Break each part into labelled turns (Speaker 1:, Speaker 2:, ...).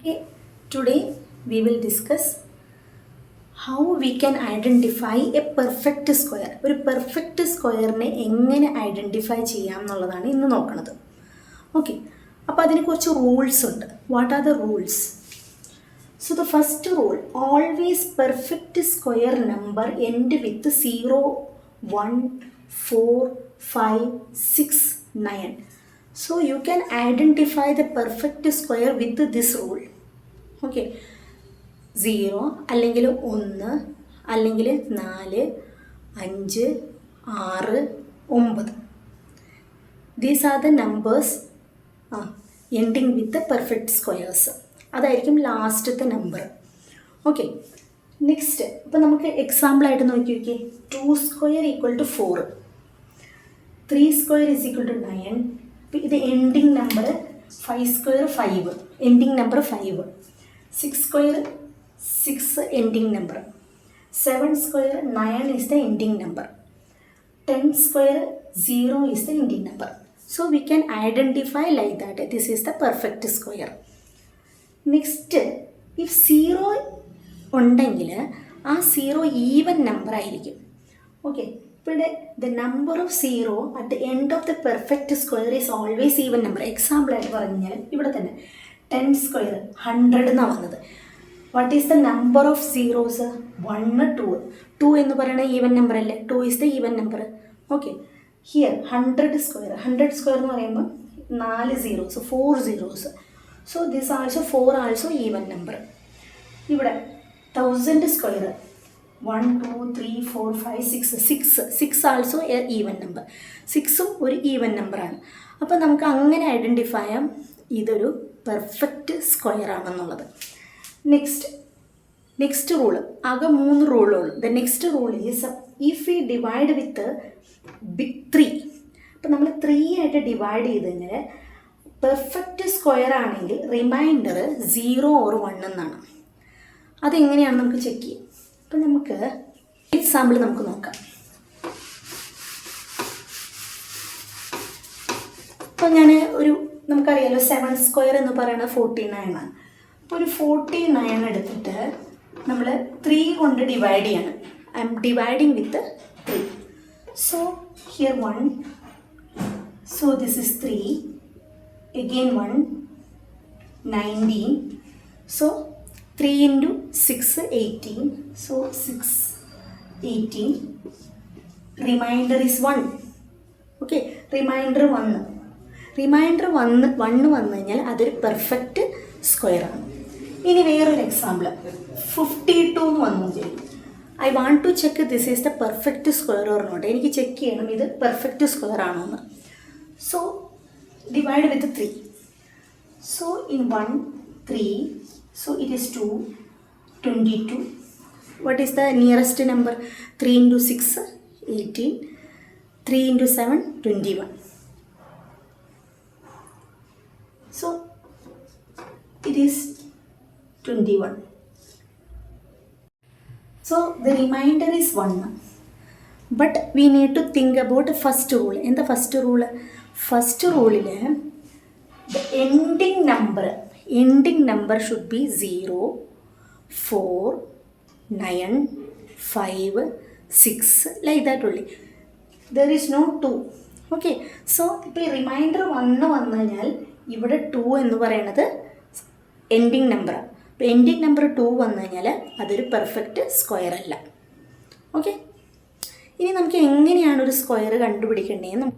Speaker 1: Okay, today we will discuss how we can identify a perfect square. ഒരു perfect സ്ക്വയറിനെ എങ്ങനെ identify ചെയ്യാം എന്നുള്ളതാണ് ഇന്ന് നോക്കുന്നത്. ഓക്കെ, അപ്പോൾ അതിന് കുറച്ച് റൂൾസ് ഉണ്ട്. What are the rules? So the first rule, always perfect square number end with 0, 1, 4, 5, 6, 9. So you can identify the perfect square with this rule. Okay, 0 അല്ലെങ്കിൽ 1 അല്ലെങ്കിൽ 4, 5, 6, 9. These are the numbers ending with the perfect squares. അതായിരിക്കും ലാസ്റ്റത്തെ number. Okay, next ഇപ്പോൾ നമുക്ക് എക്സാമ്പിളായിട്ട് നോക്കി നോക്കിയേ. 2 square equal to 4, 3 square is equal to 9. ഇത് ending number 5 square 5, ending number 5. 6 square 6, ending number. 7 square 9 is the ending number. 10 square 0 is the ending number. So we can identify like that this is the perfect square. Next, if 0 ഉണ്ടെങ്കിൽ ആ 0 even number ആയിരിക്കും. Okay, ഇവിടെ the number of 0 at the end of the perfect square is always even number. എക്സാമ്പിളായിട്ട് പറഞ്ഞാൽ ഇവിടെ തന്നെ 10 square 100 എന്നാണ് വന്നത്. What is the number of zeros? 1, 2. 2 എന്ന് പറയുന്നത് ഈവൻ നമ്പർ അല്ലേ? 2 is the even number. Okay, here 100 square എന്ന് പറയുമ്പോൾ 4 zeros, 4 zeros. So this also 4 also even number. ഇവിടെ 1000 സ്ക്വയർ 1, 2, 3, 4, 5, 6 ആൾസോ ഈവൻ നമ്പർ. 6ഉം ഒരു ഈവൻ നമ്പറാണ്. അപ്പോൾ നമുക്ക് അങ്ങനെ ഐഡൻറ്റിഫൈ ചെയ്യാം ഇതൊരു പെർഫെക്റ്റ് സ്ക്വയർ ആണെന്നുള്ളത്. നെക്സ്റ്റ് റൂള്, ആകെ 3 റൂളുള്ളൂ. The next rule is if we divide with 3. അപ്പോൾ നമ്മൾ 3 ആയിട്ട് ഡിവൈഡ് ചെയ്ത് കഴിഞ്ഞാൽ പെർഫെക്റ്റ് സ്ക്വയർ ആണെങ്കിൽ റിമൈൻഡർ 0 or 1 എന്നാണ്. അതെങ്ങനെയാണ് നമുക്ക് ചെക്ക് ചെയ്യാം? അപ്പം നമുക്ക് എക്സാമ്പിൾ നമുക്ക് നോക്കാം. അപ്പോൾ ഞാൻ നമുക്കറിയാലോ 7 സ്ക്വയർ എന്ന് പറയുന്നത് 49 ആണ്. അപ്പോൾ ഒരു 49 എടുത്തിട്ട് നമ്മൾ 3 കൊണ്ട് ഡിവൈഡ് ചെയ്യണം. I M dividing with 3. So here 1, so this is 3, again 1, 19. So 3 into 6, 18. So 6, 18. Remainder is 1. Okay, remainder 1. Remainder 1 വന്നു കഴിഞ്ഞാൽ അതൊരു പെർഫെക്റ്റ് സ്ക്വയർ ആണ്. ഇനി വേറൊരു എക്സാമ്പിൾ 52 വന്നു ചെയ്യും. I want to check this is the perfect square or not. എനിക്ക് check ചെയ്യണം ഇത് പെർഫെക്റ്റ് സ്ക്വയർ ആണോ എന്ന്. So divide with 3. So in 1, 3. So it is 2, 22. What is the nearest number? 3 into 6, 18. 3 into 7, 21. So it is 21. So the remainder is 1. But we need to think about the first rule. In the first rule, first റൂളിൽ the ending number should be 0, 4, 9, 5, 6 like that only. There is no 2. Okay, so ഇപ്പോൾ ഈ reminder 1 വന്നു കഴിഞ്ഞാൽ ഇവിടെ 2 എന്ന് പറയുന്നത് ending നമ്പറാണ്. അപ്പോൾ എൻഡിങ് നമ്പർ 2 വന്നു കഴിഞ്ഞാൽ അതൊരു പെർഫെക്റ്റ് സ്ക്വയർ അല്ല. ഓക്കെ, ഇനി നമുക്ക് എങ്ങനെയാണ് ഒരു സ്ക്വയർ കണ്ടുപിടിക്കേണ്ടതെന്ന്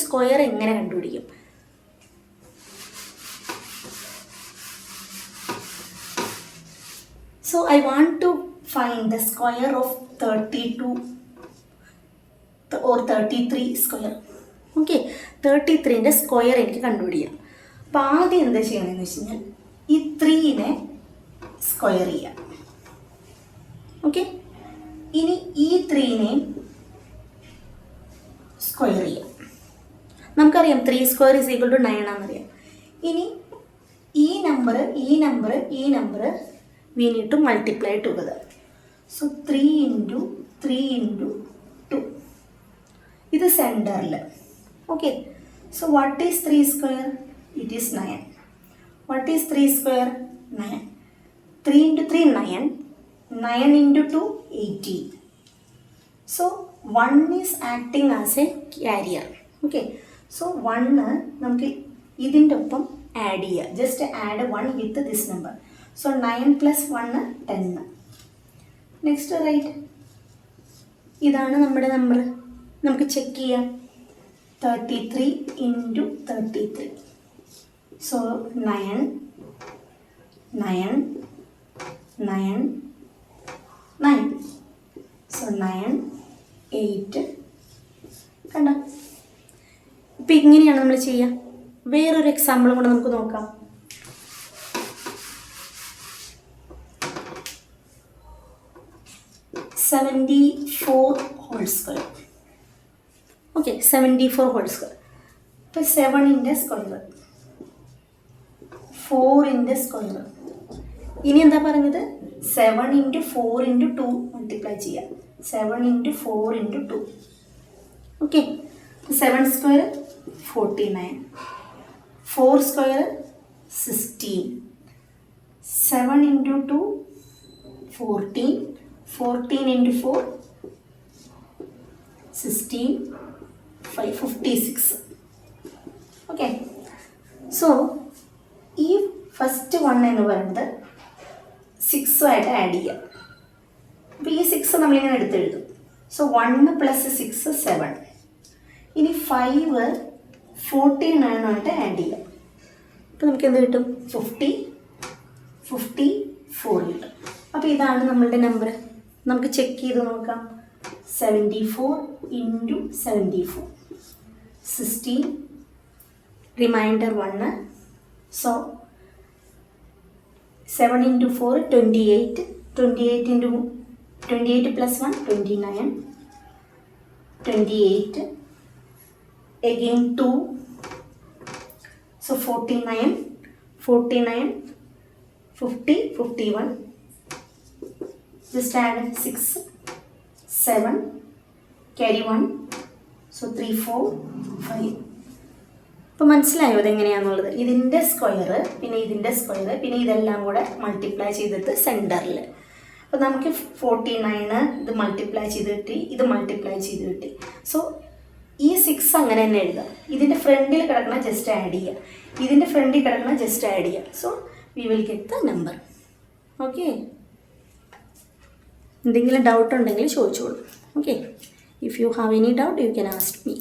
Speaker 1: സ്ക്വയർ എങ്ങനെ കണ്ടുപിടിക്കും? So I want to find the square of 32 or 33 square. Okay, 33ൻ്റെ സ്ക്വയർ എനിക്ക് കണ്ടുപിടിക്കാം. അപ്പോൾ ആദ്യം എന്താ ചെയ്യണമെന്ന് വെച്ച് കഴിഞ്ഞാൽ ഈ 3നെ സ്ക്വയർ ചെയ്യാം. ഓക്കെ, ഇനി ഈ 3നെ സ്ക്വയർ ചെയ്യാം. നമുക്കറിയാം 3 സ്ക്വയർ ഈസ് ഈക്വൽ ടു 9 ആണെന്നറിയാം. ഇനി ഈ number we need to multiply together. So 3 into 3 into 2. ഇത് സെൻറ്ററിൽ. Okay, so what is 3 square? It is 9. What is 3 square? 9. 3 into 3, 9. 9 into 2, 18. So 1 is acting as a carrier. Okay. So 1 നമുക്ക് ഇതിൻ്റെ ഒപ്പം add ചെയ്യുക. Just add 1 with this number. So 9 + 1 10. Next right. ഇതാണ് നമ്മുടെ number. നമുക്ക് check ചെയ്യാം. 33 into 33. So 9, 9, 9, 9. So 9, 8. കണ്ടോ? ഇപ്പം ഇങ്ങനെയാണ് നമ്മൾ ചെയ്യുക. വേറൊരു എക്സാമ്പിളും കൂടെ നമുക്ക് നോക്കാം. 74 whole square. Okay, 74 whole square. അപ്പോൾ 7 സ്ക്വയർ, 4 സ്ക്വയർ. ഇനി എന്താ പറഞ്ഞത്? 7 × 4 × 2 മൾട്ടിപ്ലൈ ചെയ്യാം. 7 × 4 × 2. Okay. 7 square 49, 4 square 16, 7 × 2 14, 14 × 4 16, 5 56. Okay. So ഈ ഫസ്റ്റ് 1 എന്ന് പറയുന്നത് 6ആയിട്ട് ആഡ് ചെയ്യുക. അപ്പോൾ ഈ 6 നമ്മളിങ്ങനെ എടുത്തെഴുതും. സോ 1 + 6 7. ഇനി 5 49ആയിട്ട് ആഡ് ചെയ്യുക. അപ്പോൾ നമുക്ക് എന്ത് കിട്ടും? 50, 54 കിട്ടും. അപ്പോൾ ഇതാണ് നമ്മളുടെ നമ്പർ. നമുക്ക് ചെക്ക് ചെയ്ത് നോക്കാം. 74 × 74, 16, reminder 1. So 7 × 4 28, 28 + 1 29, 28, again 2, so 49, 49, 50, 51, just add 6, 7, carry 1, so 3 4 5. ഇപ്പോൾ മനസ്സിലായോ ഇതെങ്ങനെയാണെന്നുള്ളത്? ഇതിൻ്റെ സ്ക്വയർ, പിന്നെ ഇതിൻ്റെ സ്ക്വയർ, പിന്നെ ഇതെല്ലാം കൂടെ മൾട്ടിപ്ലൈ ചെയ്തിട്ട് സെൻറ്ററിൽ. അപ്പോൾ നമുക്ക് 49 ഇത് മൾട്ടിപ്ലൈ ചെയ്ത് കിട്ടി, ഇത് മൾട്ടിപ്ലൈ ചെയ്ത് കിട്ടി. സോ ഈ 6 അങ്ങനെ തന്നെ എഴുതാം. ഇതിൻ്റെ ഫ്രണ്ടിൽ കിടക്കണം ജസ്റ്റ് ആഡ് ചെയ്യുക, ഇതിൻ്റെ ഫ്രണ്ടിൽ കിടക്കണം ജസ്റ്റ് ആഡ് ചെയ്യുക. So we will get the number. Okay. എന്തെങ്കിലും ഡൗട്ട് ഉണ്ടെങ്കിൽ ചോദിച്ചോളൂ. Okay. If you have any doubt you can ask me.